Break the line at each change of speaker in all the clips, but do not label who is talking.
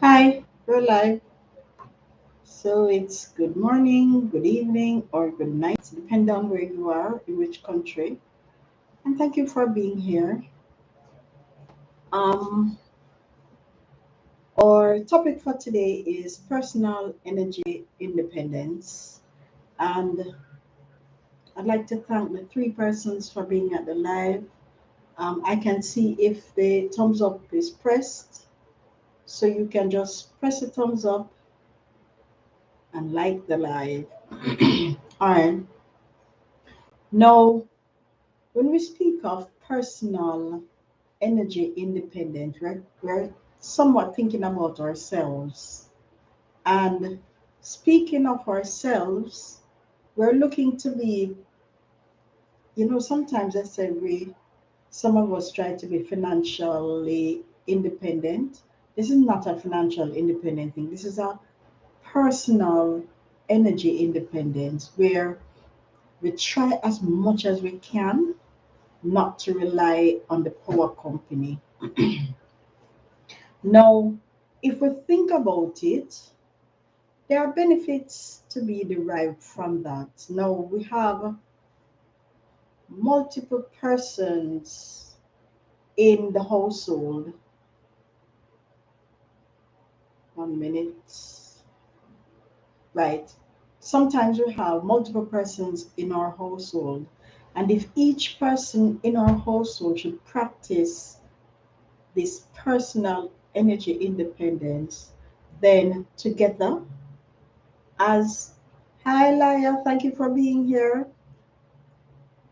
Hi, we're live. So it's good morning, good evening, or good night, depending on where you are, in which country. And thank you for being here. Um, our topic for today is personal energy independence. And I'd like to thank the three persons for being at the live. I can see if the thumbs up is pressed. So you can just press the thumbs up and like the live. All right. Now, when we speak of personal energy independent, we're somewhat thinking about ourselves. And speaking of ourselves, we're looking to be, sometimes I say some of us try to be financially independent. This is not a financial independent thing. This is a personal energy independence where we try as much as we can not to rely on the power company. Now, if we think about it, there are benefits to be derived from that. Now, we have multiple persons in the household. 1 minute. Right. Sometimes we have multiple persons in our household. And if each person in our household should practice this personal energy independence, then together as hi Laya, thank you for being here.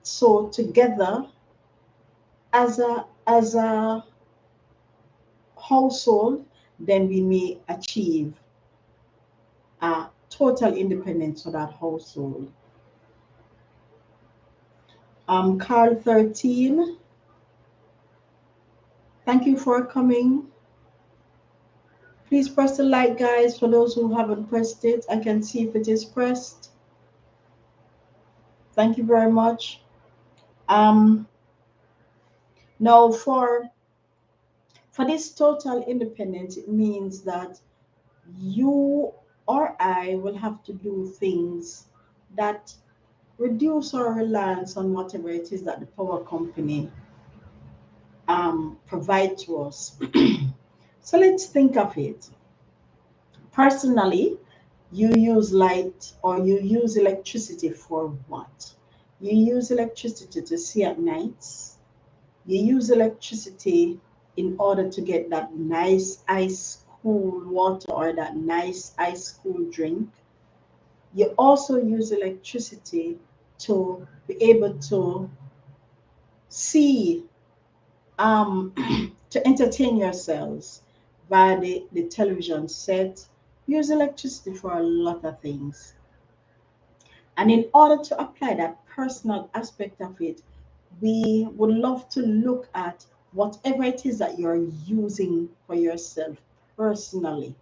So together as a household, then we may achieve total independence for that household. Carl 13, thank you for coming. Please press the like, guys, for those who haven't pressed it. I can see if it is pressed. Thank you very much. Um, Now for this total independence, it means that you or I will have to do things that reduce our reliance on whatever it is that the power company provide to us. So let's think of it. Personally, you use light or you use electricity for what? You use electricity to see at nights. You use electricity in order to get that nice ice cool water or that nice ice cool drink. You also use electricity to be able to see, to entertain yourselves via the television set. Use electricity for a lot of things. And in order to apply that personal aspect of it, we would love to look at whatever it is that you're using for yourself personally,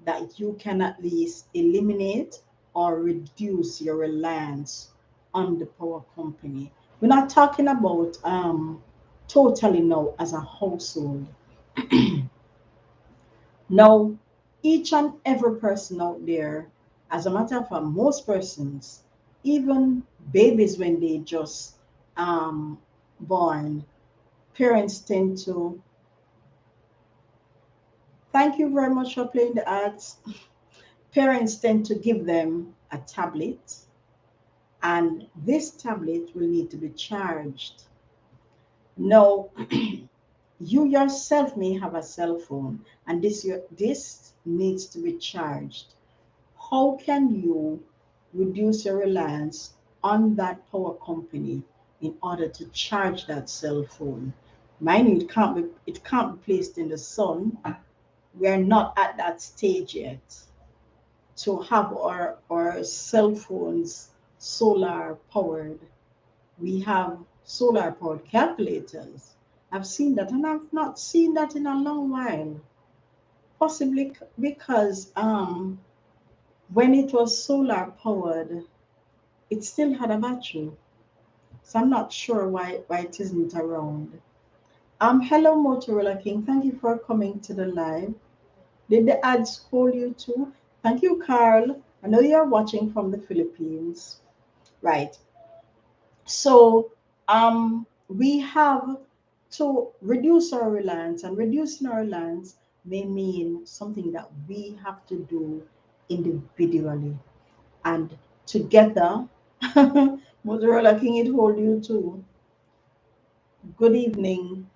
that you can at least eliminate or reduce your reliance on the power company. We're not talking about totally now as a household. Now, each and every person out there, as a matter of fact, most persons, even babies when they just born, parents tend to, thank you very much for playing the ads. Parents tend to give them a tablet, and this tablet will need to be charged. Now, you yourself may have a cell phone, and this needs to be charged. How can you reduce your reliance on that power company in order to charge that cell phone? Mind you, it can't be placed in the sun. We're not at that stage yet to have our cell phones solar powered. We have solar powered calculators. I've seen that, and I've not seen that in a long while. Possibly because when it was solar powered, it still had a battery. So I'm not sure why it isn't around. Hello Motorola King. Thank you for coming to the live. Did the ads hold you too? Thank you, Carl. I know you're watching from the Philippines. Right. So we have to reduce our reliance, and reducing our reliance may mean something that we have to do individually and together. Motorola King, it hold you too. Good evening,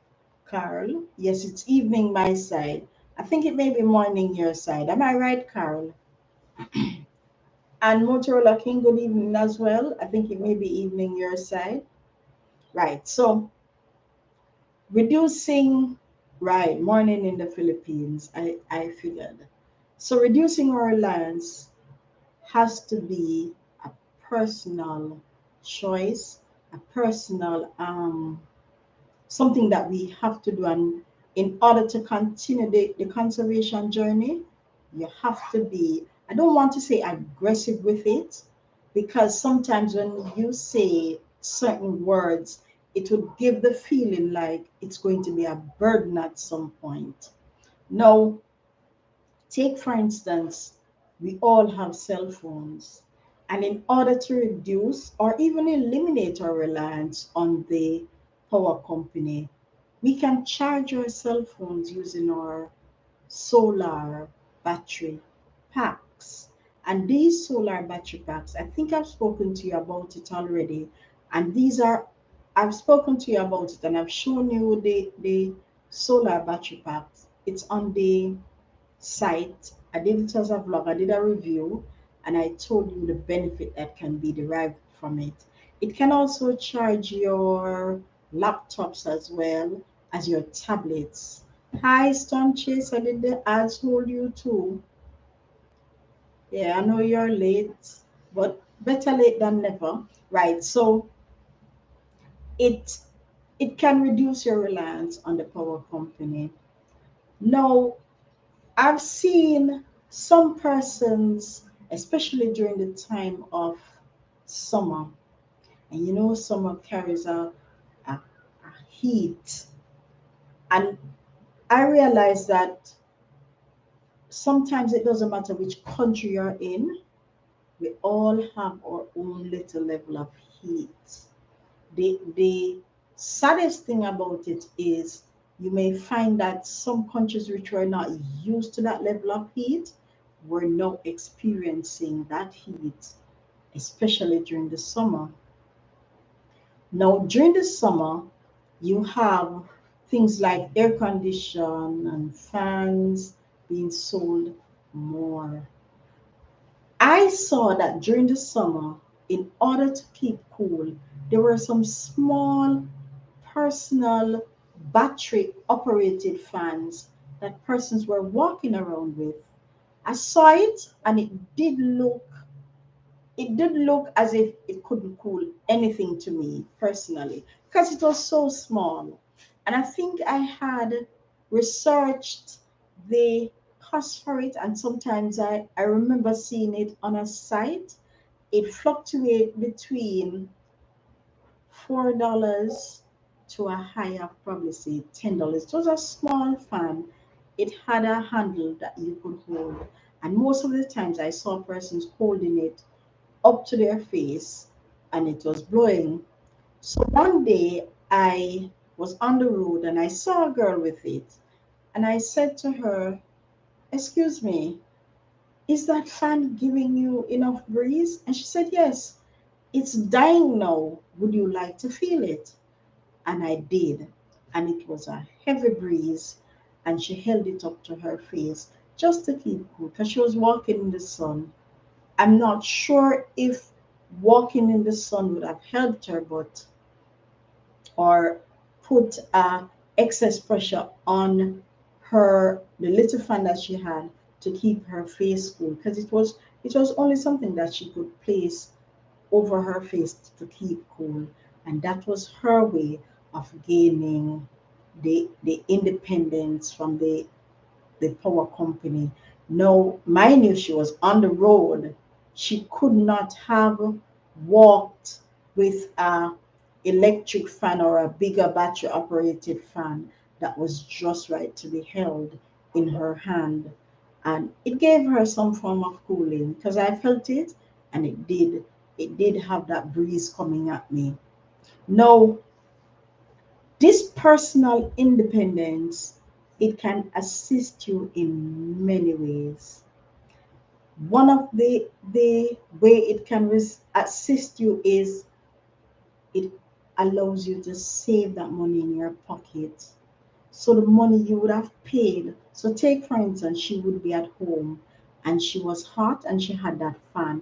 Carl. Yes, it's evening my side. I think it may be morning your side. Am I right, Carl? And Motorola King, good evening as well. I think it may be evening your side. Right. So reducing, right, morning in the Philippines, I figured. So reducing our reliance has to be a personal choice, a personal something that we have to do. And in order to continue the conservation journey, you have to be, I don't want to say aggressive with it, because sometimes when you say certain words, it would give the feeling like it's going to be a burden at some point. No, take for instance, we all have cell phones. And in order to reduce or even eliminate our reliance on the power company, we can charge our cell phones using our solar battery packs. And these solar battery packs, I think I've spoken to you about it already. And these are, I've spoken to you about it and I've shown you the solar battery packs. It's on the site. I did it as a vlog, I did a review, and I told you the benefit that can be derived from it. It can also charge your laptops as well as your tablets. Hi, Stone Chase, I did the ads hold you too. Yeah, I know you're late, but better late than never. Right, so it it can reduce your reliance on the power company. Now, I've seen some persons, especially during the time of summer, and you know, summer carries a heat. And I realize that sometimes it doesn't matter which country you're in, we all have our own little level of heat. The saddest thing about it is you may find that some countries which were not used to that level of heat were now experiencing that heat, especially during the summer. Now, during the summer, you have things like air condition and fans being sold more. I saw that during the summer, in order to keep cool, there were some small personal battery operated fans that persons were walking around with. I saw it and it did look as if it couldn't cool anything to me personally because it was so small. And I think I had researched the cost for it, and sometimes I remember seeing it on a site. It fluctuates between $4 to a high of probably say $10. It was a small fan. It had a handle that you could hold. And most of the times I saw persons holding it up to their face and it was blowing. So one day I was on the road and I saw a girl with it. And I said to her, "Excuse me, is that fan giving you enough breeze?" And she said, "Yes, it's dying now. Would you like to feel it?" And I did. And it was a heavy breeze. And she held it up to her face just to keep cool because she was walking in the sun. I'm not sure if walking in the sun would have helped her, but or put excess pressure on the little fan that she had to keep her face cool because it was only something that she could place over her face to keep cool, and that was her way of gaining the independence from the power company. No, mind you, she was on the road. She could not have walked with a electric fan or a bigger battery operated fan that was just right to be held in her hand. and it gave her some form of cooling because I felt it, and it did have that breeze coming at me. Now, this personal independence, it can assist you in many ways. One of the way it can assist you is it allows you to save that money in your pocket. So the money you would have paid. So take for instance, she would be at home and she was hot and she had that fan.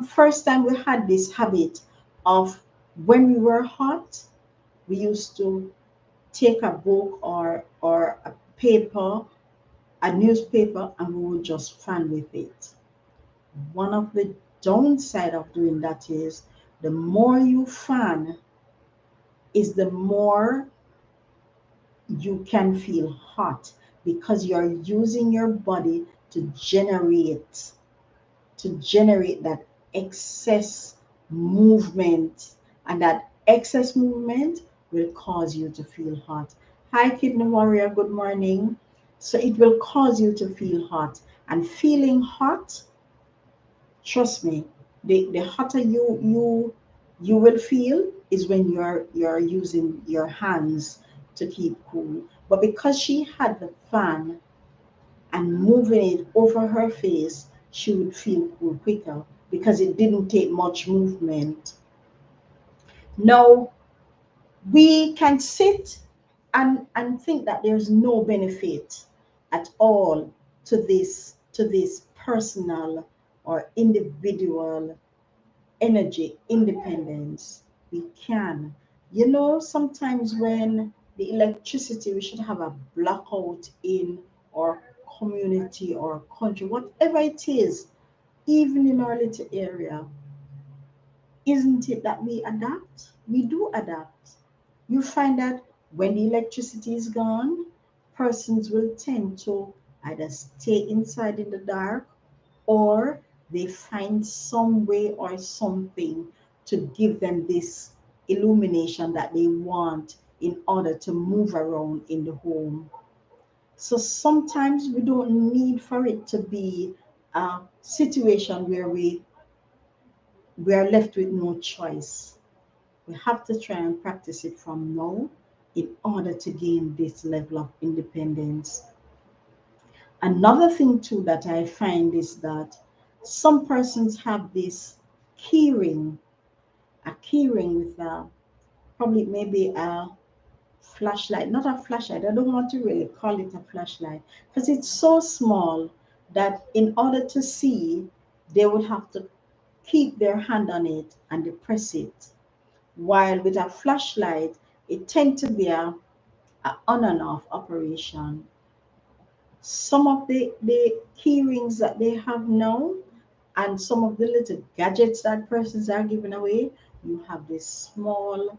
First time we had this habit of when we were hot, we used to take a book or a paper, a newspaper, and we would just fan with it. One of the downside of doing that is the more you fan is the more you can feel hot because you're using your body to generate that excess movement, and that excess movement will cause you to feel hot. Hi kidney warrior, good morning. So it will cause you to feel hot, and feeling hot, trust me, the hotter you will feel is when you're using your hands to keep cool. But because she had the fan and moving it over her face, she would feel cool quicker because it didn't take much movement. Now, we can sit and think that there's no benefit at all to this personal or individual energy independence. We can. Sometimes when the electricity, we should have a blackout in our community or country, whatever it is, even in our little area. Isn't it that we adapt? We do adapt. You find that when the electricity is gone, persons will tend to either stay inside in the dark, or they find some way or something to give them this illumination that they want in order to move around in the home. So sometimes we don't need for it to be a situation where we are left with no choice. We have to try and practice it from now in order to gain this level of independence. Another thing too that I find is that some persons have this keyring, a keyring with probably maybe a flashlight, not a flashlight. I don't want to really call it a flashlight because it's so small that in order to see, they would have to keep their hand on it and depress it. While with a flashlight, it tends to be a on and off operation. Some of the key rings that they have now and some of the little gadgets that persons are giving away, you have this small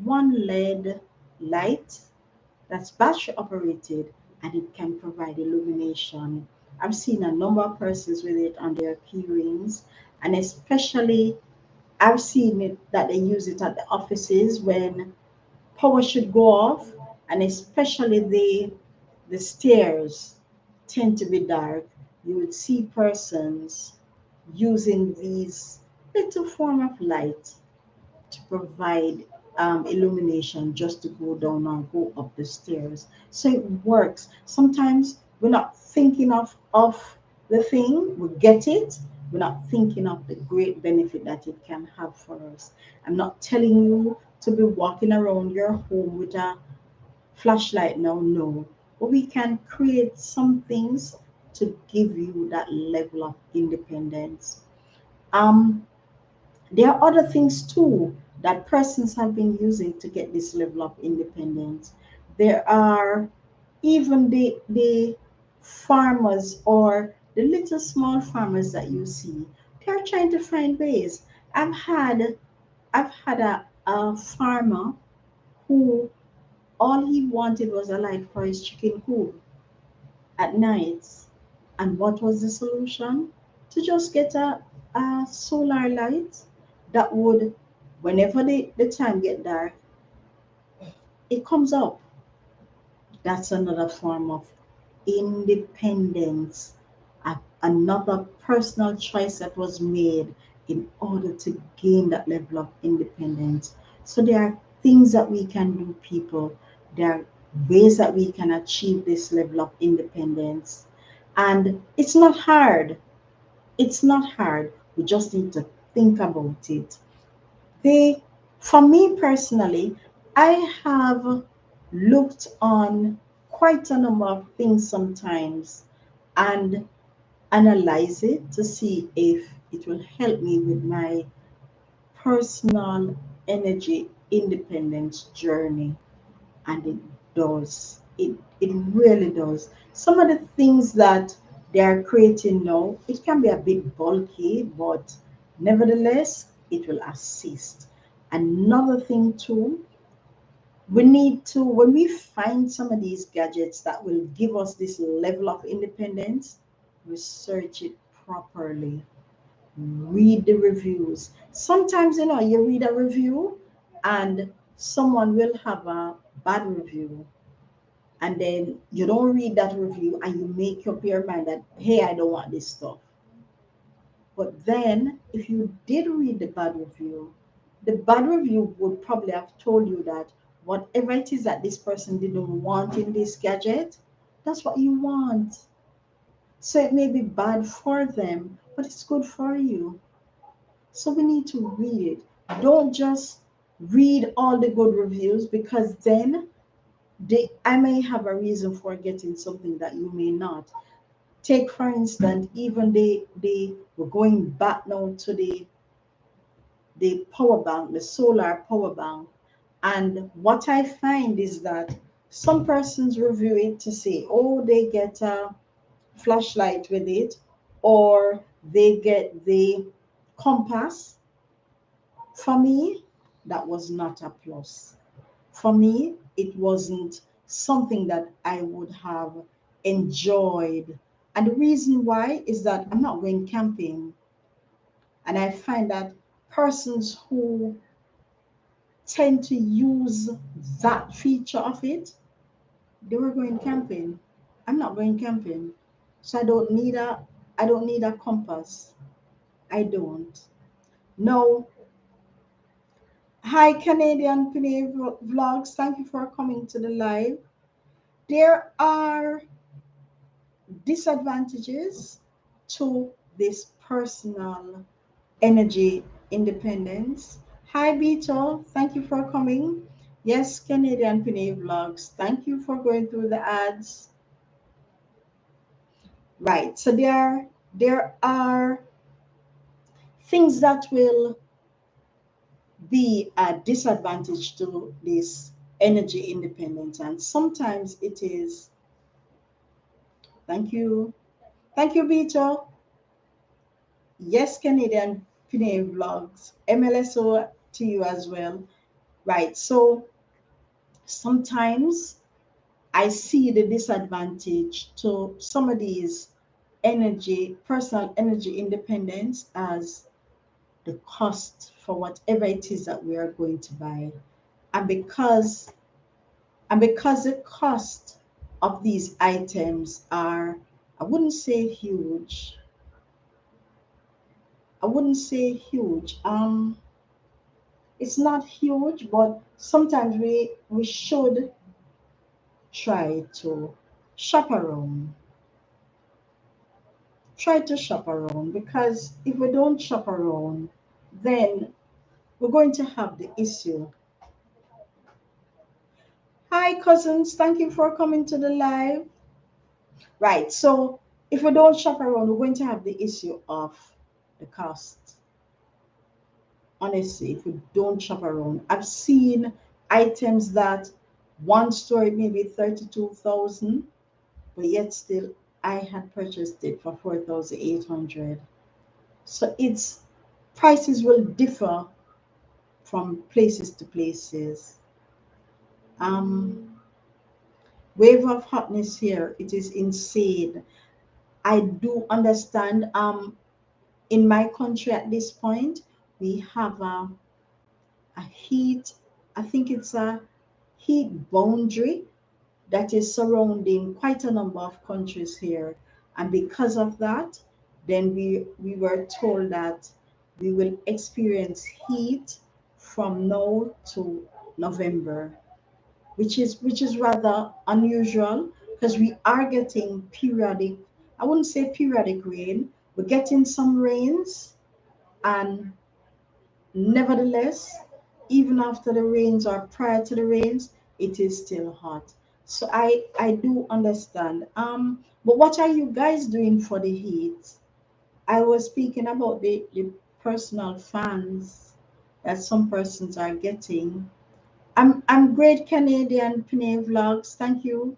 one LED light that's battery operated, and it can provide illumination. I've seen a number of persons with it on their key rings, and especially I've seen it that they use it at the offices when power should go off, and especially the stairs tend to be dark. You would see persons using these little form of light to provide illumination just to go down or go up the stairs. So it works. Sometimes we're not thinking of the thing, we get it. We're not thinking of the great benefit that it can have for us. I'm not telling you to be walking around your home with a flashlight now, no. But we can create some things to give you that level of independence. Um, there are other things too that persons have been using to get this level of independence. There are even the farmers or the little small farmers that you see. They are trying to find ways. I've had a farmer who all he wanted was a light for his chicken coop at night. And what was the solution? To just get a solar light that would, whenever the time get dark, it comes up. That's another form of independence, another personal choice that was made in order to gain that level of independence. So there are things that we can do, people. There are ways that we can achieve this level of independence. And it's not hard. It's not hard. We just need to think about it. They, for me personally, I have looked on quite a number of things sometimes and analyze it to see if it will help me with my personal energy independence journey. And it does. It really does. Some of the things that they are creating now, it can be a bit bulky, but nevertheless, it will assist. Another thing too, we need to, when we find some of these gadgets that will give us this level of independence, research it properly, read the reviews. Sometimes, you read a review and someone will have a bad review, and then you don't read that review and you make up your mind that, hey, I don't want this stuff. But then if you did read the bad review would probably have told you that whatever it is that this person didn't want in this gadget, that's what you want. So it may be bad for them, but it's good for you. So we need to read it. Don't just read all the good reviews, because then I may have a reason for getting something that you may not. Take for instance, even they were going back now to the power bank, the solar power bank. And what I find is that some persons review it to say, oh, they get a flashlight with it, or they get the compass. For me, that was not a plus. For me, it wasn't something that I would have enjoyed. And the reason why is that I'm not going camping. And I find that persons who tend to use that feature of it, they were going camping. I'm not going camping. So I don't need a compass. I don't. No. Hi, Canadian Pinay Vlogs. Thank you for coming to the live. There are disadvantages to this personal energy independence. Hi, Beetle. Thank you for coming. Yes, Canadian Pinay Vlogs. Thank you for going through the ads. Right. So there are things that will be a disadvantage to this energy independence, and sometimes it is. Thank you. Thank you, Beetle. Yes, Canadian Pinay Vlogs. MLSO to you as well. Right. So sometimes I see the disadvantage to some of these personal energy independence as the cost for whatever it is that we are going to buy. And because the cost of these items are, I wouldn't say huge. I wouldn't say huge. It's not huge, but sometimes we should try to shop around. Try to shop around, because if we don't shop around, then we're going to have the issue. Hi, cousins. Thank you for coming to the live. Right. So if we don't shop around, we're going to have the issue of the cost. Honestly, if we don't shop around, I've seen items that one store maybe 32,000, but yet still I had purchased it for 4,800. So it's prices will differ from places to places. Um, Wave of hotness here. It is insane. I do understand. In my country at this point, we have a heat. I think it's a heat boundary that is surrounding quite a number of countries here. And because of that, then we were told that we will experience heat from now to November, which is rather unusual because we are getting periodic, I wouldn't say periodic rain, we're getting some rains, and nevertheless, even after the rains or prior to the rains, it is still hot. So I do understand. But what are you guys doing for the heat? I was speaking about the personal fans that some persons are getting. I'm great Canadian Pinay Vlogs. Thank you.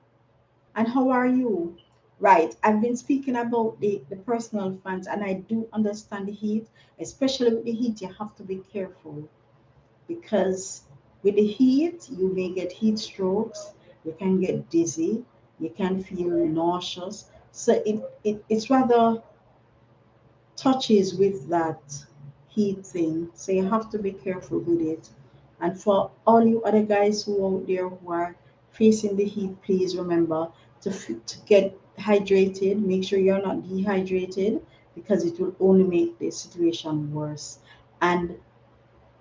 And how are you? Right. I've been speaking about the personal fans, and I do understand the heat, especially with the heat, you have to be careful because with the heat, you may get heat strokes, you can get dizzy, you can feel nauseous. So it's rather touches with that heat thing. So you have to be careful with it. And for all you other guys who out there who are facing the heat, please remember to get hydrated. Make sure you're not dehydrated because it will only make the situation worse. And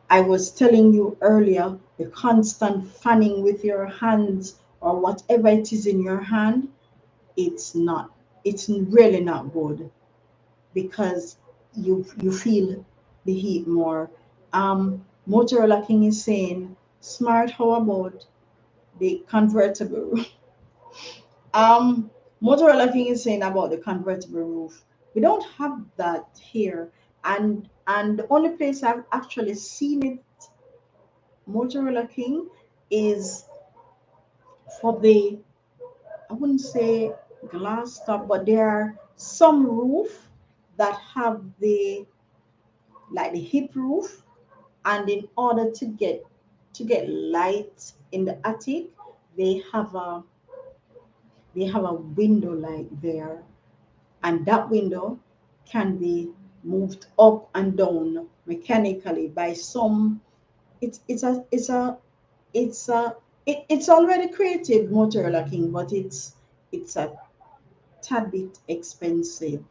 I was telling you earlier, the constant fanning with your hands or whatever it is in your hand, it's really not good because you feel the heat more. Motorola King is saying, smart, how about the convertible? um, Motorola King is saying about the convertible roof. We don't have that here, and the only place I've actually seen it, Motorola King, is for the, I wouldn't say glass top, but there are some roof that have the like the hip roof, and in order to get light in the attic, they have a they have a window like there, and that window can be moved up and down mechanically by some. It's already created Motorola King, but it's a tad bit expensive.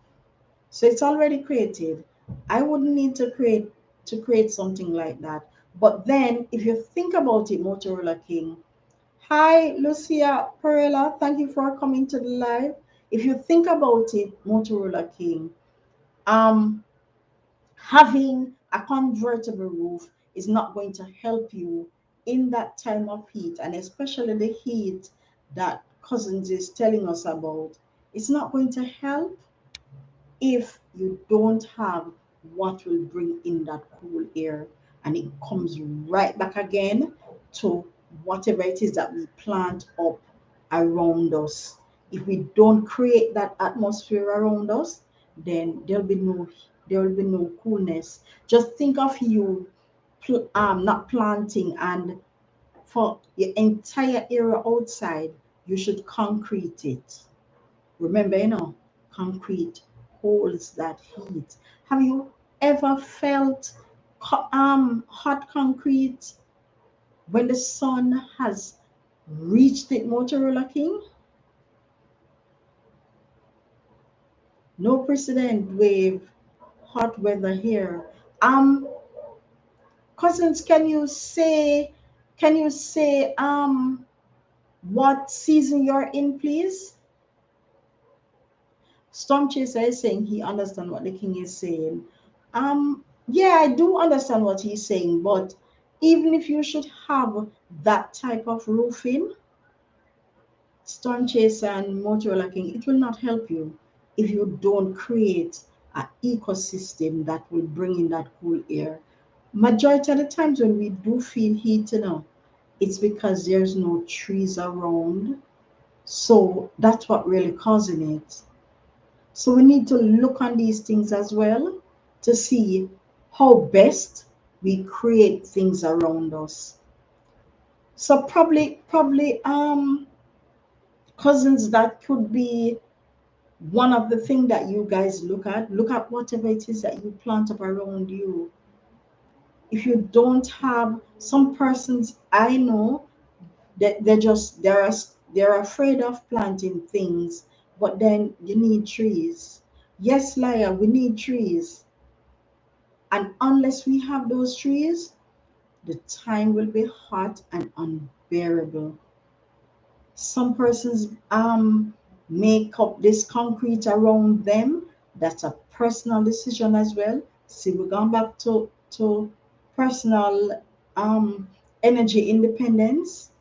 So it's already created. I wouldn't need to create something like that. But then if you think about it, Motorola King. Hi, Lucia Perella. Thank you for coming to the live. If you think about it, Motorola King, um, having a convertible roof is not going to help you in that time of heat, and especially the heat that Cousins is telling us about. It's not going to help if you don't have what will bring in that cool air, and it comes right back again to whatever it is that we plant up around us. If we don't create that atmosphere around us, then there will be no coolness. Just think of you not planting, and for your entire area outside you should concrete it. Remember, concrete holds that heat. Have you ever felt hot concrete when the sun has reached it, Motorola King? No precedent wave hot weather here. Cousins, can you say what season you're in, please? Storm Chaser is saying he understands what the king is saying. Yeah, I do understand what he's saying, but even if you should have that type of roofing, Storm Chaser and Motorola King, it will not help you if you don't create an ecosystem that will bring in that cool air. Majority of the times when we do feel heat, it's because there's no trees around. So that's what really causing it. So we need to look on these things as well to see how best we create things around us. So probably cousins, that could be one of the things that you guys look at. Look at whatever it is that you plant up around you. If you don't have some persons, I know that They're afraid of planting things, but then you need trees. Yes, Laya, we need trees. And unless we have those trees, the time will be hot and unbearable. Some persons make up this concrete around them. That's a personal decision as well. See, we're going back to personal um energy independence.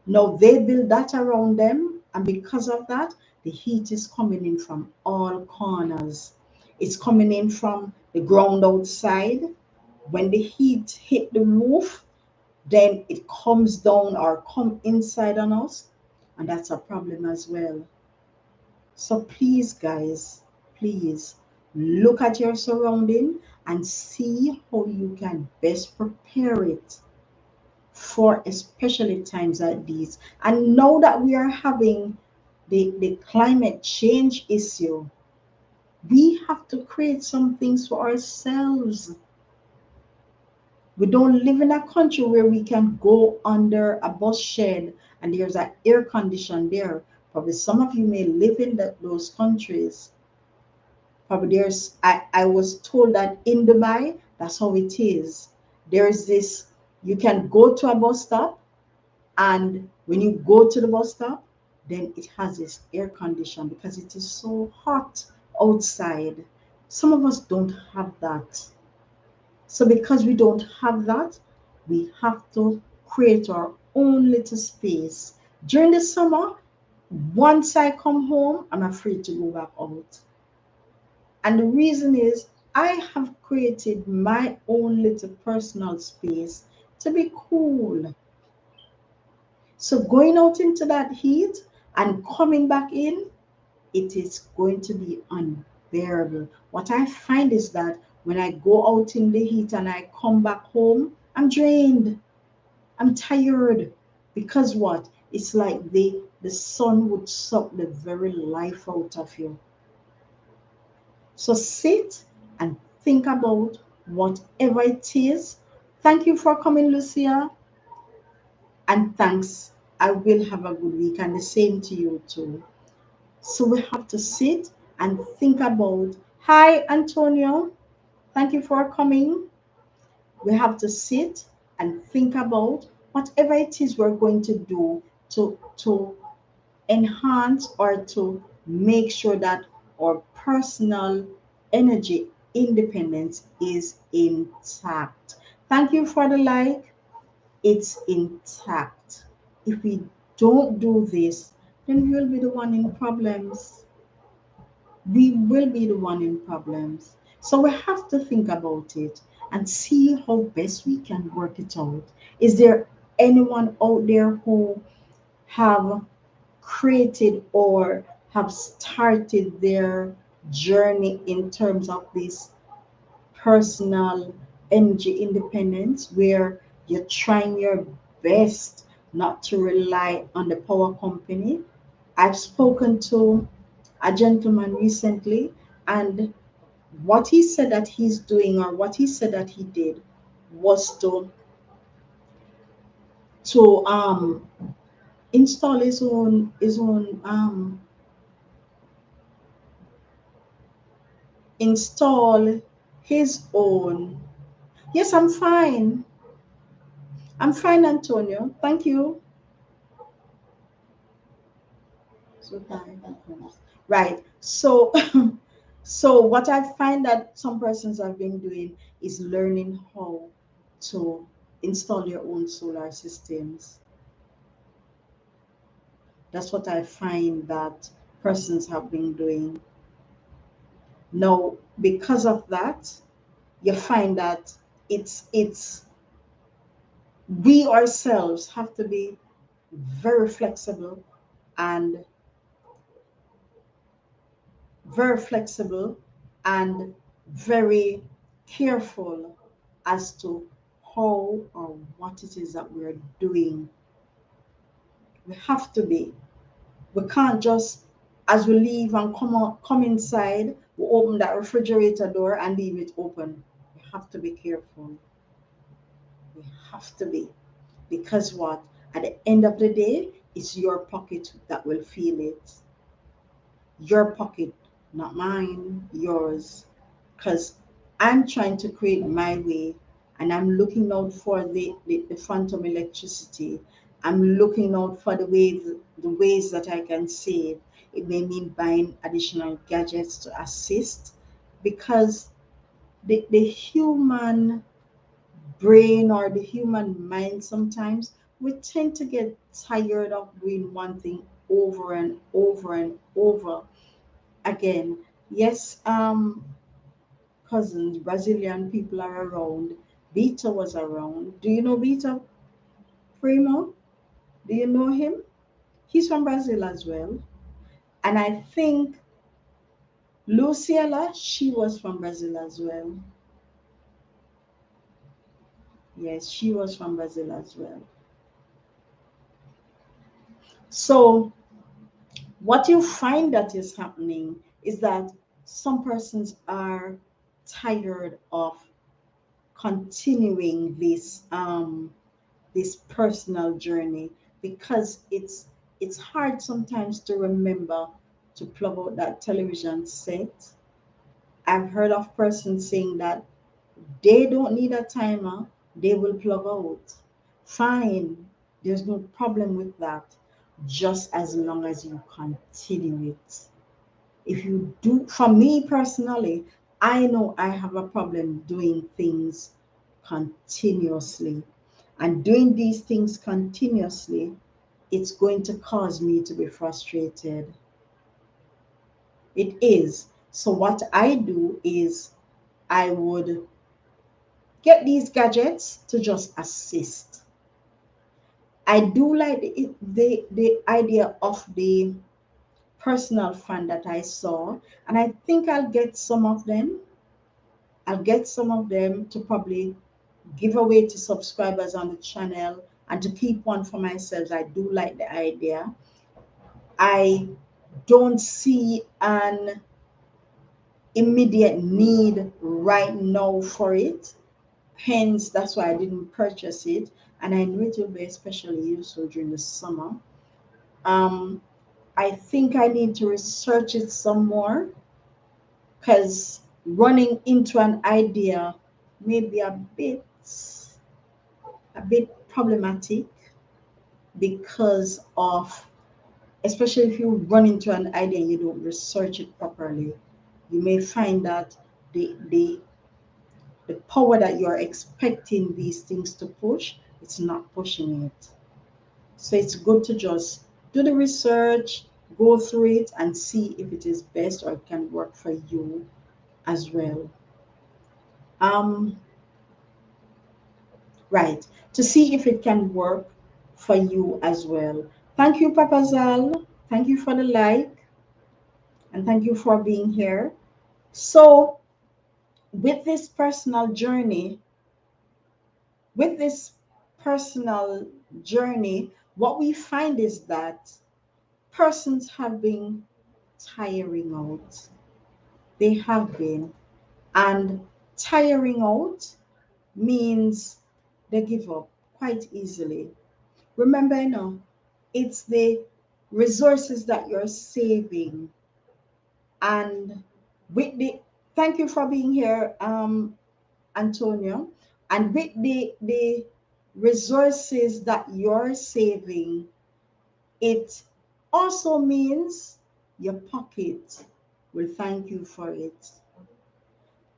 Now they build that around them, and because of that, the heat is coming in from all corners. It's coming in from the ground outside. When the heat hit the roof, then it comes down or come inside on us, and that's a problem as well. So please, guys, please look at your surrounding and see how you can best prepare it for especially times like these. And now that we are having the climate change issue, we have to create some things for ourselves. We don't live in a country where we can go under a bus shed and there's an air condition there. Probably some of you may live in those countries. Probably I was told that in Dubai, that's how it is. There's this, you can go to a bus stop, and when you go to the bus stop, then it has this air condition because it is so hot outside. Some of us don't have that. So because we don't have that, we have to create our own little space. During the summer, once I come home, I'm afraid to go back out. And the reason is I have created my own little personal space to be cool. So going out into that heat and coming back in, it is going to be unbearable. What I find is that when I go out in the heat and I come back home, I'm drained. I'm tired. Because what? It's like the sun would suck the very life out of you. So sit and think about whatever it is. Thank you for coming, Lucia. And thanks. I will have a good week, and the same to you too. So we have to sit and think about, hi, Antonio. Thank you for coming. We have to sit and think about whatever it is we're going to do to enhance or to make sure that our personal energy independence is intact. Thank you for the like. It's intact. If we don't do this, then we'll be the one in problems. We will be the one in problems. So we have to think about it and see how best we can work it out. Is there anyone out there who have created or have started their journey in terms of this personal energy independence where you're trying your best not to rely on the power company? I've spoken to a gentleman recently, and what he said that he's doing or what he said that he did was to install his own install his own. Yes, I'm fine. I'm fine, Antonio. Thank you. So right. So so what I find that some persons have been doing is learning how to install your own solar systems. That's what I find that persons have been doing. Now, because of that, you find that it's we ourselves have to be very flexible and very flexible and very careful as to how or what it is that we're doing. We have to be. We can't just, as we leave and come inside, we open that refrigerator door and leave it open. We have to be careful. We have to be. Because what? At the end of the day, It's your pocket that will feel it. Your pocket, not mine, yours. Because I'm trying to create my way, and I'm looking out for the phantom electricity. I'm looking out for the ways that I can save. It may mean buying additional gadgets to assist, because the human brain or the human mind, sometimes we tend to get tired of doing one thing over and over and over again. Yes, cousins, Brazilian people are around. Vito was around. Do you know Vito Primo? Do you know him? He's from Brazil as well. And I think Luciela, she was from Brazil as well. Yes, she was from Brazil as well. So what you find that is happening is that some persons are tired of continuing this personal journey, because it's hard sometimes to remember to plug out that television set. I've heard of persons saying that they don't need a timer, they will plug out. Fine, there's no problem with that, just as long as you continue it. If you do, for me personally, I know I have a problem doing things continuously. And doing these things continuously, it's going to cause me to be frustrated. It is. So, what I do is I would get these gadgets to just assist. I do like the idea of the personal fan that I saw, and I think I'll get some of them. I'll get some of them to probably give away to subscribers on the channel, and to keep one for myself. I do like the idea. I don't see an immediate need right now for it. Hence, that's why I didn't purchase it. And I know it will be especially useful during the summer. Um, I think I need to research it some more, because running into an idea may be a bit problematic, because of, especially if you run into an idea and you don't research it properly, you may find that the power that you're expecting these things to push, it's not pushing it. So it's good to just do the research, go through it, and see if it is best or it can work for you as well. Um, right. To see if it can work for you as well. Thank you, Papa Zal. Thank you for the like, and thank you for being here. So, with this personal journey, with this personal journey, what we find is that persons have been tiring out. They have been. And tiring out means they give up quite easily. Remember, it's the resources that you're saving. And with the, thank you for being here, Antonio. And with the resources that you're saving, it also means your pocket will thank you for it.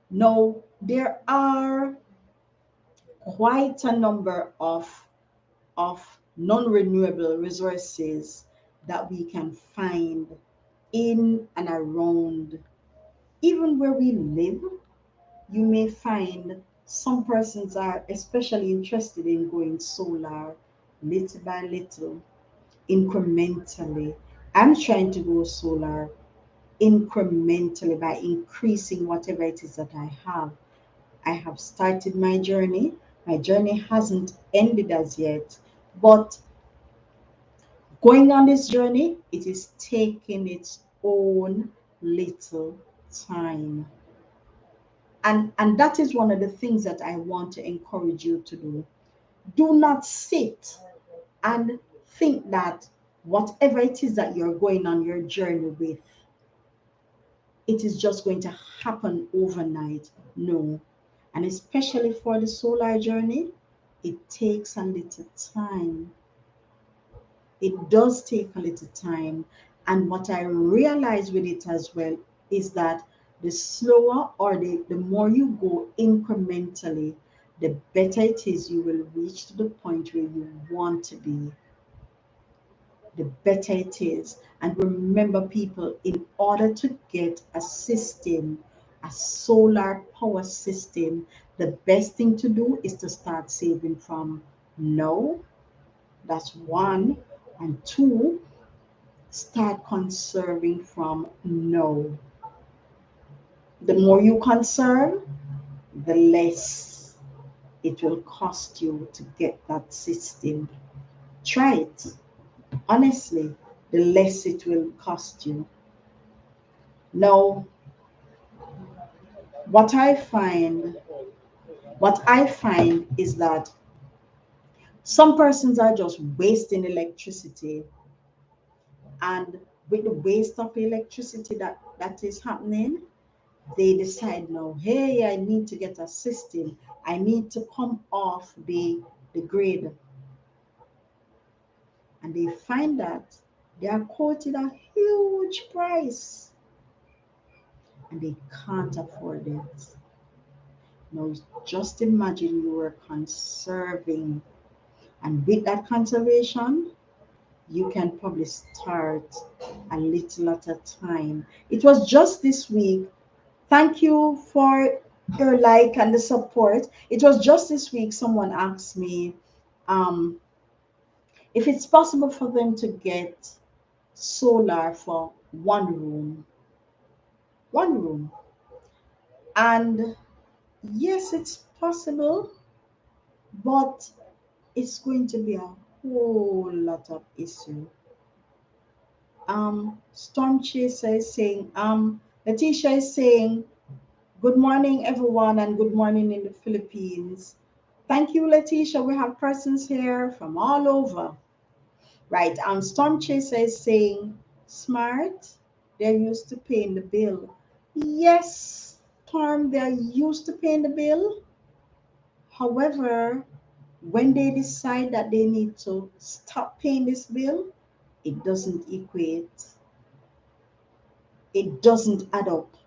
Now, there are quite a number of non-renewable resources that we can find in and around, even where we live. You may find some persons are especially interested in going solar, little by little, incrementally. I'm trying to go solar incrementally by increasing whatever it is that I have. I have started my journey. My journey hasn't ended as yet, but going on this journey, it is taking its own little time. And that is one of the things that I want to encourage you to do. Do not sit and think that whatever it is that you're going on your journey with, it is just going to happen overnight. No. And especially for the solar journey, it takes a little time. It does take a little time. And what I realize with it as well is that the slower or the more you go incrementally, the better it is you will reach to the point where you want to be. The better it is. And remember, people, in order to get a system, a solar power system, the best thing to do is to start saving from now. That's one. And two, start conserving from now. The more you conserve, the less it will cost you to get that system. Try it. Honestly, the less it will cost you. Now, what I find, what I find is that some persons are just wasting electricity, and with the waste of electricity that is happening, they decide now, hey, I need to get a system. I need to come off the grid. And they find that they are quoted a huge price and they can't afford it. Now, just imagine you were conserving, and with that conservation, you can probably start a little at a time. It was just this week. Thank you for your like and the support. It was just this week someone asked me um, if it's possible for them to get solar for one room. And yes, it's possible, but it's going to be a whole lot of issue. Storm Chaser is saying, Letitia is saying, good morning, everyone, and good morning in the Philippines. Thank you, Letitia. We have persons here from all over. Right. Storm Chaser is saying, smart, they're used to paying the bill. Yes, Storm, they're used to paying the bill. However, when they decide that they need to stop paying this bill, it doesn't equate. It doesn't add up.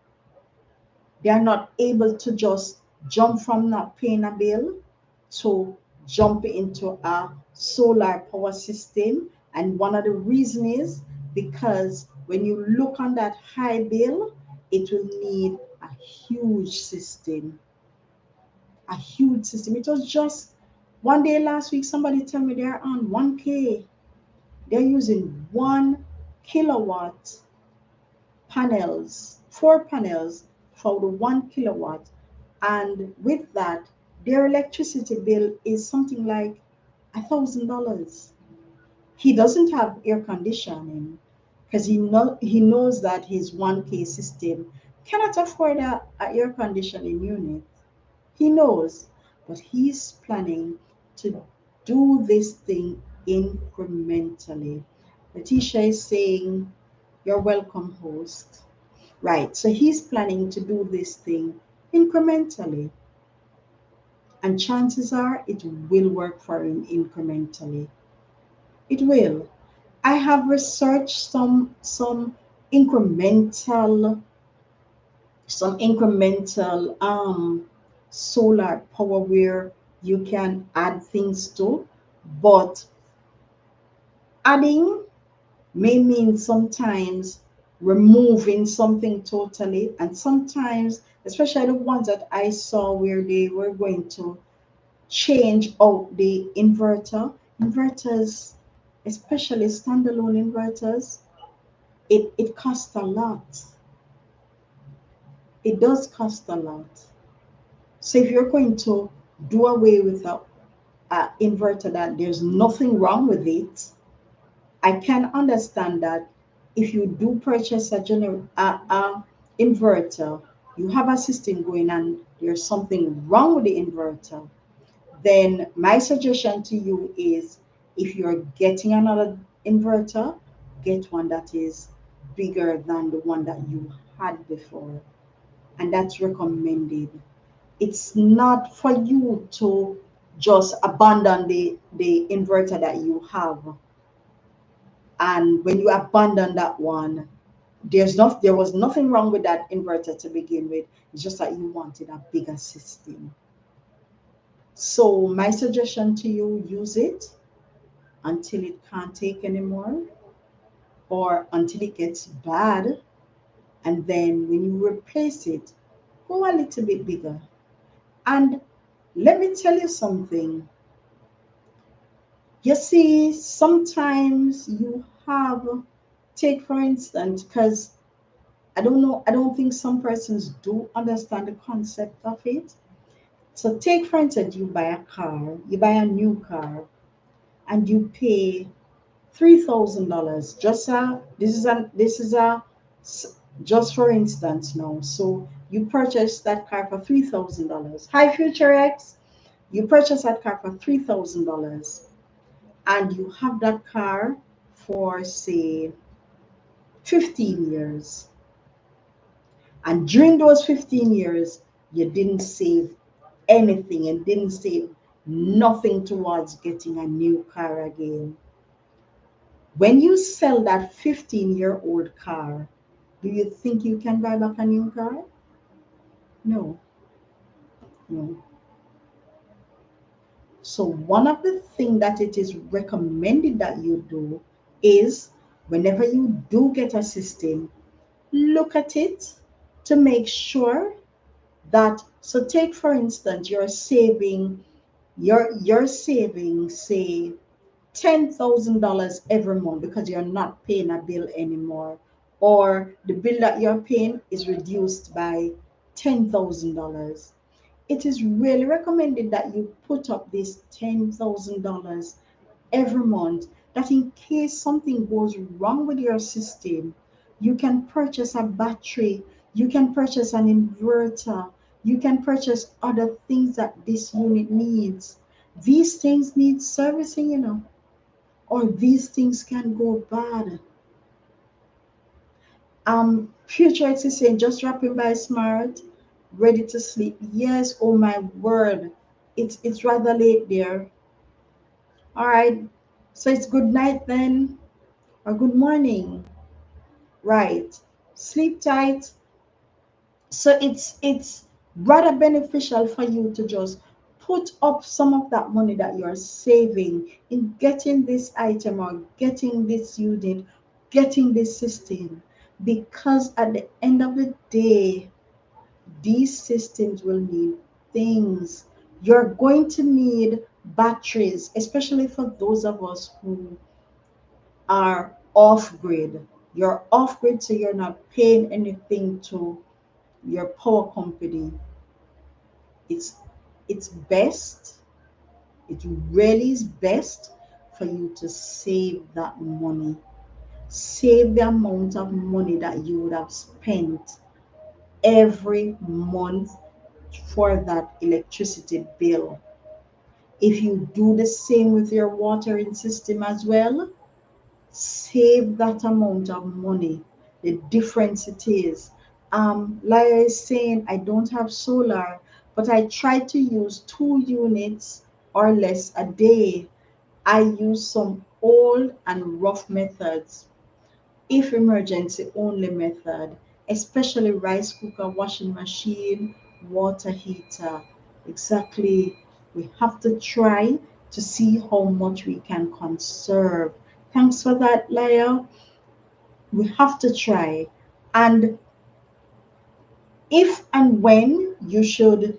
They are not able to just jump from not paying a bill to jump into a solar power system. And one of the reasons is because when you look on that high bill, it will need a huge system. A huge system. It was just one day last week, somebody tell me they're on 1K. They're using 1 kilowatt panels, 4 panels for the 1 kilowatt. And with that, their electricity bill is something like $1,000. He doesn't have air conditioning because he knows that his 1K system cannot afford a air conditioning unit. He knows, but he's planning to do this thing incrementally. Letitia is saying, you're welcome, host. Right, so he's planning to do this thing incrementally. And chances are it will work for him incrementally. It will. I have researched incremental some incremental solar power where you can add things to, but adding may mean sometimes removing something totally, and sometimes, especially the ones that I saw where they were going to change out the inverters, especially standalone inverters, it costs a lot. It does cost a lot. So if you're going to do away with a inverter that there's nothing wrong with it, I can understand that if you do purchase a inverter, you have a system going and there's something wrong with the inverter, then my suggestion to you is if you're getting another inverter, get one that is bigger than the one that you had before. And that's recommended. It's not for you to just abandon the inverter that you have. And when you abandon that one, there was nothing wrong with that inverter to begin with. It's just that you wanted a bigger system. So my suggestion to you, use it until it can't take anymore or until it gets bad. And then when you replace it, go a little bit bigger. And let me tell you something. You see, sometimes you have, take for instance, because I don't know, I don't think some persons do understand the concept of it. So take for instance, you buy a car, you buy a new car, and you pay $3,000. Just this is just for instance now. So you purchase that car for $3,000. Hi Future X, you purchase that car for $3,000, and you have that car for say 15 years. And during those 15 years, you didn't save anything and didn't save nothing towards getting a new car again. When you sell that 15-year-old car, do you think you can buy back a new car? No, no. So one of the things that it is recommended that you do is whenever you do get a system, look at it to make sure that, so take for instance, you're saving say $10,000 every month because you're not paying a bill anymore, or the bill that you're paying is reduced by $10,000. It is really recommended that you put up this $10,000 every month, that in case something goes wrong with your system, you can purchase a battery, you can purchase an inverter, you can purchase other things that this unit needs. These things need servicing, or these things can go bad. Future X is saying, just dropping by smart, ready to sleep. Yes, oh my word. It's rather late there. All right. So it's good night then, or good morning. Right. Sleep tight. So it's rather beneficial for you to just put up some of that money that you're saving in getting this item or getting this unit, getting this system. Because at the end of the day, these systems will need things. You're going to need batteries, especially for those of us who are off grid. You're off grid, so you're not paying anything to your power company. It's it's best, it really is best for you to save that money. Save the amount of money that you would have spent every month for that electricity bill. If you do the same with your watering system as well, save that amount of money. The difference it is. Like I was saying, I don't have solar, but I try to use 2 units or less a day. I use some old and rough methods, if emergency only method, especially rice cooker, washing machine, water heater. Exactly. We have to try to see how much we can conserve. Thanks for that, Lyle. We have to try. And if and when you should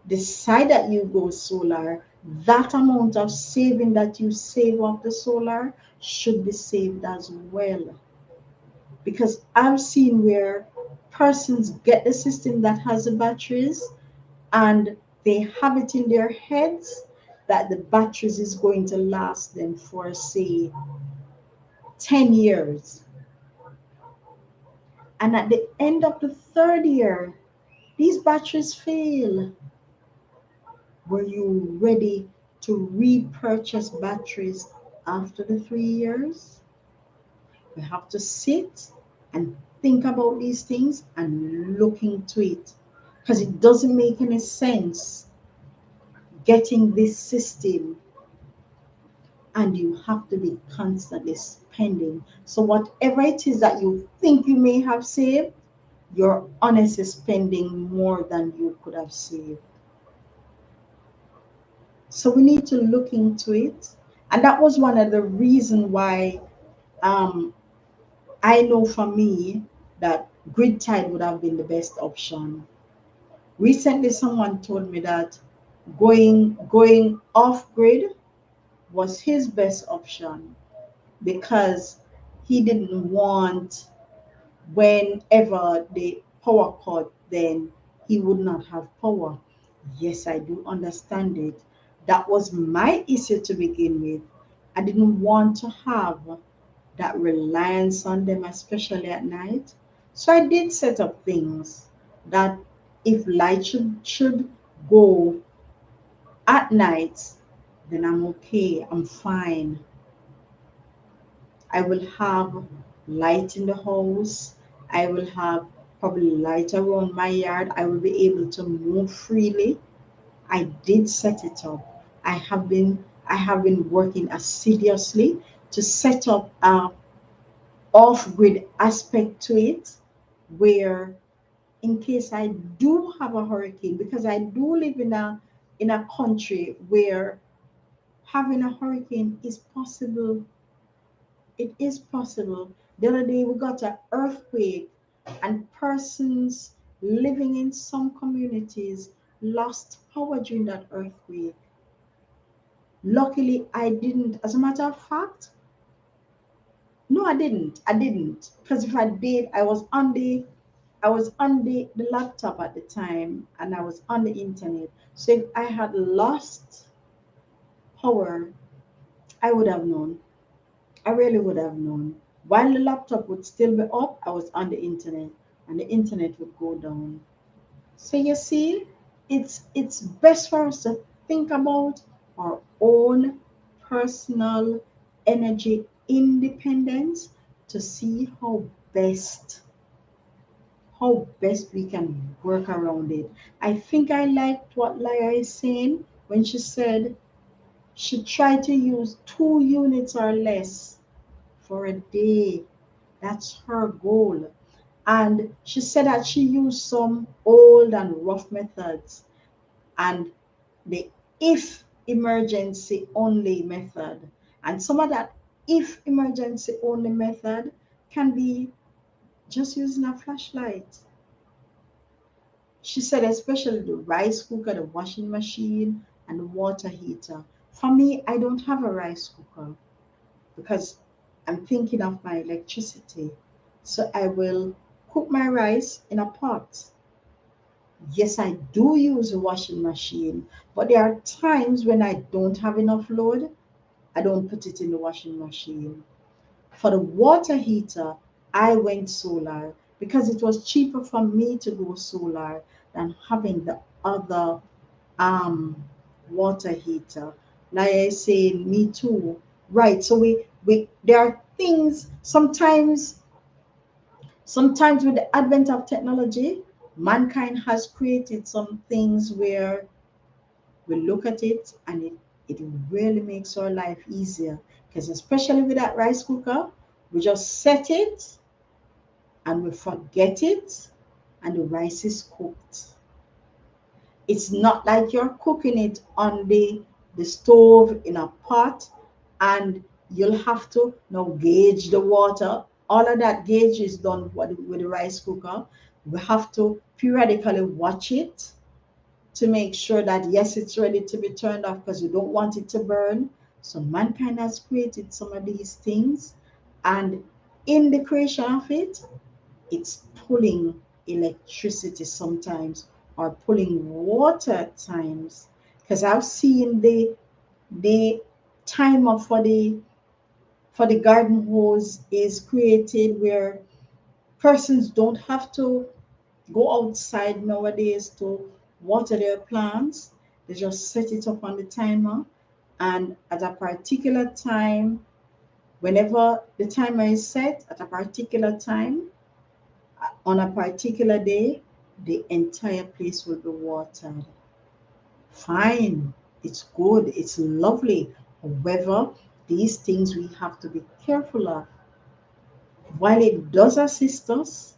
decide that you go solar, that amount of saving that you save off the solar should be saved as well. Because I've seen where persons get the system that has the batteries, and they have it in their heads that the batteries is going to last them for say 10 years. And at the end of the third year, these batteries fail. Were you ready to repurchase batteries after the 3 years, we have to sit and think about these things and look into it, because it doesn't make any sense getting this system and you have to be constantly spending. So whatever it is that you think you may have saved, you're honestly spending more than you could have saved. So we need to look into it. And that was one of the reasons why um, I know for me that grid tied would have been the best option. Recently, someone told me that going off grid was his best option because he didn't want, whenever the power cut, then he would not have power. Yes, I do understand it. That was my issue to begin with. I didn't want to have that reliance on them, especially at night. So I did set up things that if light should go at night, then I'm okay, I'm fine. I will have light in the house. I will have probably light around my yard. I will be able to move freely. I did set it up. I have been working assiduously to set up a off-grid aspect to it, where in case I do have a hurricane, because I do live in a country where having a hurricane is possible. It is possible. The other day we got an earthquake, and persons living in some communities lost power during that earthquake. Luckily, I didn't. As a matter of fact, no, I didn't. I didn't. Because if I did, I was on the laptop at the time, and I was on the internet. So if I had lost power, I would have known. I really would have known. While the laptop would still be up, I was on the internet, and the internet would go down. So you see, it's best for us to think about our own personal energy independence to see how best we can work around it. I think I liked what Laya is saying when she said she tried to use 2 units or less for a day. That's her goal. And she said that she used some old and rough methods, and the if emergency only method. And some of that if emergency only method can be just using a flashlight. She said, especially the rice cooker, the washing machine, and the water heater. For me, I don't have a rice cooker because I'm thinking of my electricity. So I will cook my rice in a pot. Yes, I do use a washing machine, but there are times when I don't have enough load, I don't put it in the washing machine. For the water heater, I went solar because it was cheaper for me to go solar than having the other um water heater. Like I say, me too. Right. So we there are things sometimes with the advent of technology, mankind has created some things where we look at it and it really makes our life easier. Because especially with that rice cooker, we just set it and we forget it, and the rice is cooked. It's not like you're cooking it on the stove in a pot, and you'll have to now gauge the water. All of that gauge is done with the rice cooker. We have to periodically watch it to make sure that yes, it's ready to be turned off because you don't want it to burn. So mankind has created some of these things, and in the creation of it, it's pulling electricity sometimes or pulling water at times. Because I've seen the timer for the garden hose is created where persons don't have to go outside nowadays to water their plants. They just set it up on the timer, And at a particular time, whenever the timer is set at a particular time, on a particular day, the entire place will be watered. Fine, it's good, it's lovely. However, these things we have to be careful of. While it does assist us,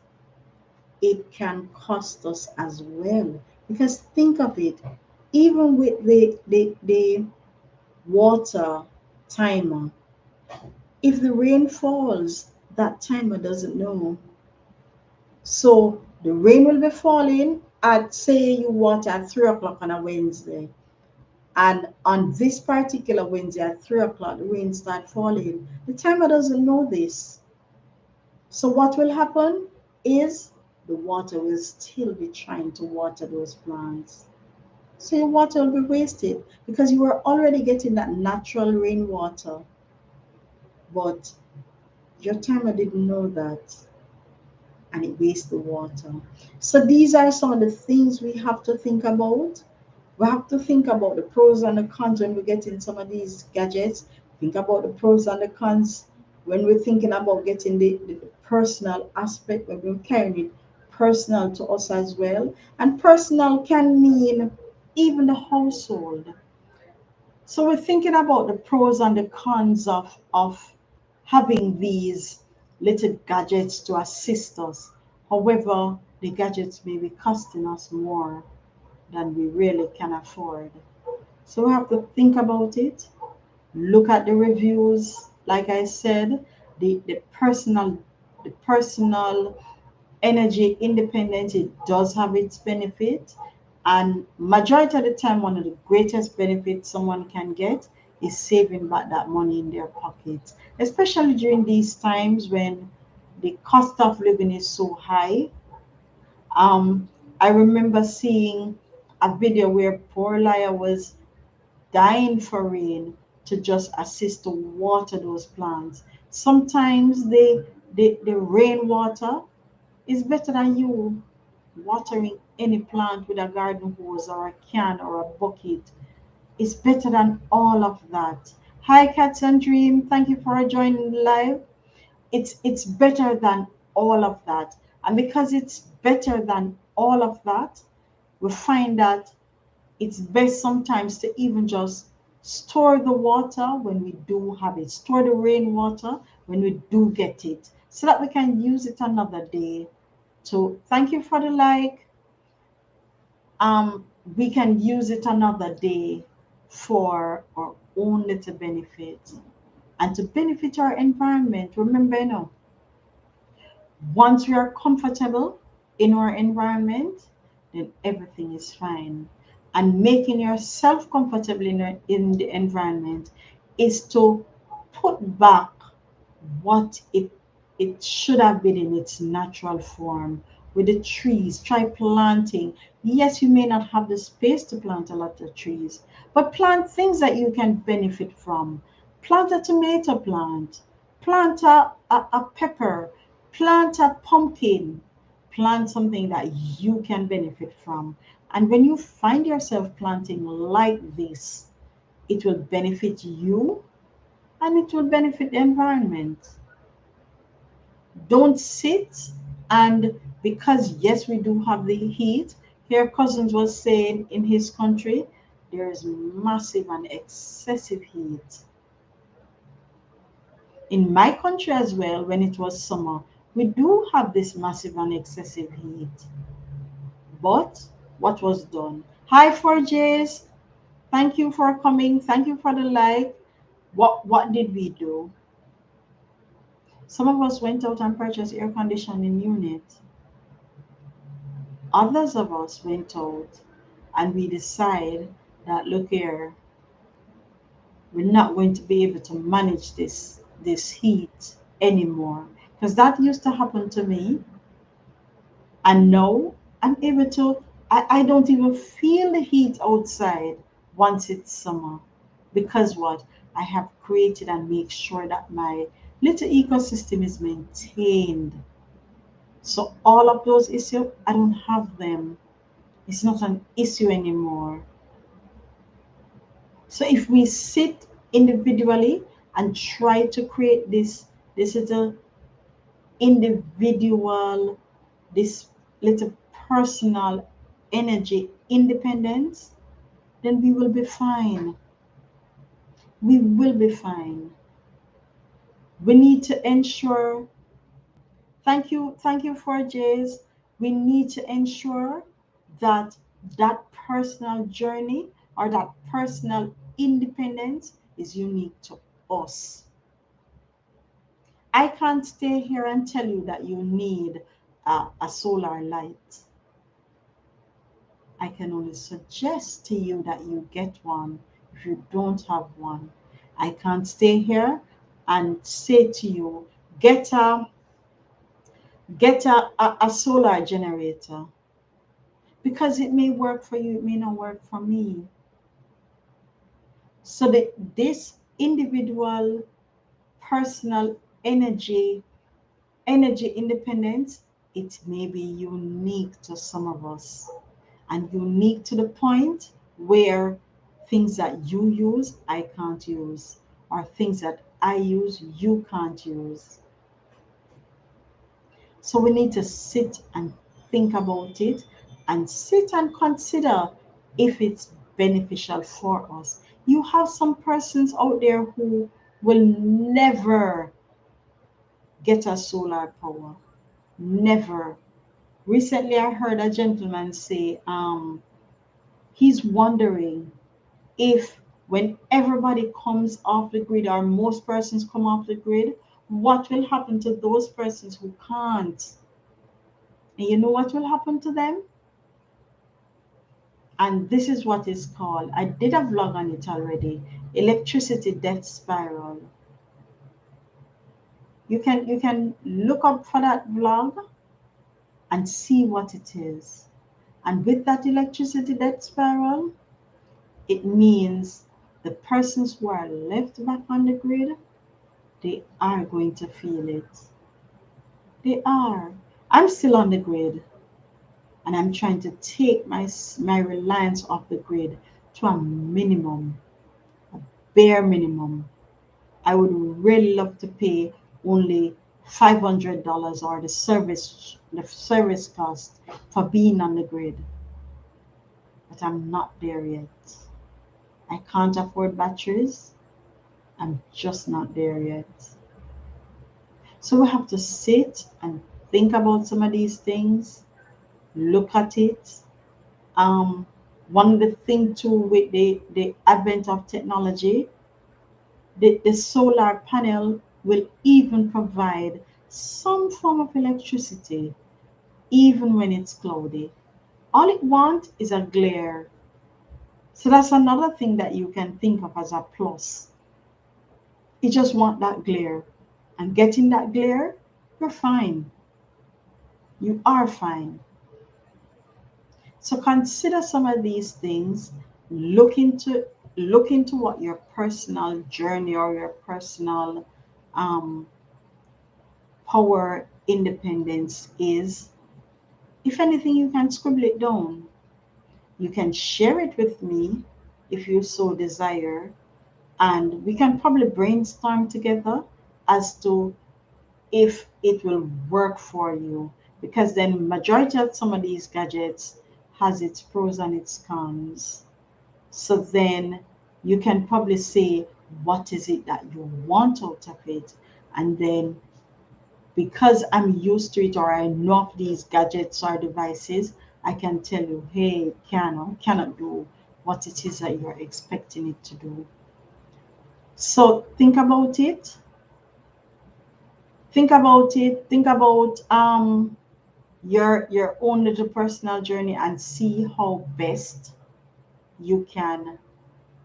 it can cost us as well. Because think of it, even with the water timer, if the rain falls, that timer doesn't know. So the rain will be falling at, say, you water at 3 o'clock on a Wednesday. And on this particular Wednesday at 3 o'clock, the rain start falling. The timer doesn't know this. So what will happen is the water will still be trying to water those plants. So your water will be wasted because you were already getting that natural rainwater, but your timer didn't know that and it wastes the water. So these are some of the things we have to think about. We have to think about the pros and the cons when we get in some of these gadgets. Think about the pros and the cons when we're thinking about getting the personal aspect, when we're carrying it personal to us as well. And personal can mean even the household. So we're thinking about the pros and the cons of having these little gadgets to assist us. However, the gadgets may be costing us more than we really can afford. So we have to think about it, look at the reviews, like I said, the personal energy independence, it does have its benefit. And majority of the time, one of the greatest benefits someone can get is saving back that money in their pocket, especially during these times when the cost of living is so high. I remember seeing a video where poor Liar was dying for rain to just assist to water those plants. Sometimes the rainwater is better than you watering any plant with a garden hose or a can or a bucket. It's better than all of that. Hi, Cats and Dream. Thank you for joining live. It's better than all of that. And because it's better than all of that, we find that it's best sometimes to even just store the water when we do have it, store the rainwater when we do get it, so that we can use it another day. So thank you for the like. We can use it another day for our own little benefit and to benefit our environment. Remember, once we are comfortable in our environment, then everything is fine. And making yourself comfortable in the environment is to put back what it should have been in its natural form. With the trees, try planting. Yes, you may not have the space to plant a lot of trees, but plant things that you can benefit from. Plant a tomato plant, plant a pepper, plant a pumpkin, plant something that you can benefit from. And when you find yourself planting like this, it will benefit you and it will benefit the environment. Don't sit and, because yes, we do have the heat. Here Cousins was saying in his country there is massive and excessive heat. In my country as well, when it was summer, we do have this massive and excessive heat. But what was done? Hi 4Js, thank you for coming, thank you for the like. What did we do? Some of us went out and purchased air conditioning units. Others of us went out and we decide that, look here, we're not going to be able to manage this heat anymore. Because that used to happen to me. And now I'm able to, I don't even feel the heat outside once it's summer. Because what? I have created and make sure that my little ecosystem is maintained. So all of those issues, I don't have them. It's not an issue anymore. So if we sit individually and try to create this little individual, this little personal energy independence, then we will be fine. We will be fine. We need to ensure, thank you for Jays. We need to ensure that that personal journey or that personal independence is unique to us. I can't stay here and tell you that you need a solar light. I can only suggest to you that you get one if you don't have one. I can't stay here and say to you, get a a solar generator, because it may work for you, it may not work for me. So this individual personal energy independence, it may be unique to some of us, and unique to the point where things that you use I can't use, or things that I use you can't use. So we need to sit and think about it, and sit and consider if it's beneficial for us. You have some persons out there who will never get a solar power. Never. Recently, I heard a gentleman say he's wondering if when everybody comes off the grid, or most persons come off the grid, what will happen to those persons who can't? And you know what will happen to them? And this is what is called, I did a vlog on it already, electricity death spiral. You can look up for that vlog and see what it is. And with that electricity death spiral, it means the persons who are left back on the grid, they are going to feel it. They are. I'm still on the grid, and I'm trying to take my reliance off the grid to a minimum, bare minimum. I would really love to pay only $500 or the service cost for being on the grid, but I'm not there yet. I can't afford batteries. I'm just not there yet. So we have to sit and think about some of these things, look at it. Um, One of the things too with the advent of technology, the solar panel will even provide some form of electricity, even when it's cloudy. All it wants is a glare. So that's another thing that you can think of as a plus. You just want that glare. And getting that glare, you're fine. You are fine. So consider some of these things. Look into what your personal journey or your personal um, power independence is. If anything, you can scribble it down. You can share it with me if you so desire, and we can probably brainstorm together as to if it will work for you, because then majority of some of these gadgets has its pros and its cons. So then you can probably say what is it that you want out of it, and then because I'm used to it or I know of these gadgets or devices, I can tell you, hey, it can or cannot do what it is that you're expecting it to do. So think about it. Think about your own little personal journey, and see how best you can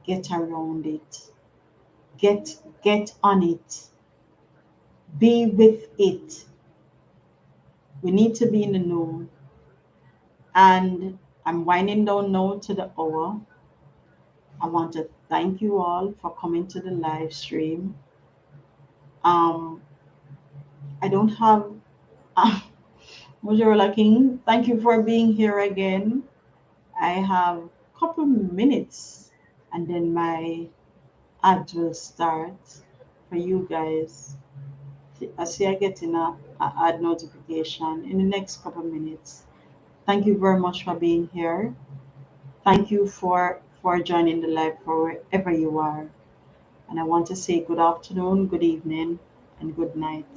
get around it. Get on it. Be with it. We need to be in the know. And I'm winding down now to the hour. I want to thank you all for coming to the live stream. Um, I don't have Mojorola King. Thank you for being here again. I have a couple minutes and then my ads will start for you guys. I see I getting a ad notification in the next couple of minutes. Thank you very much for being here. Thank you for joining the live for wherever you are. And I want to say good afternoon, good evening, and good night.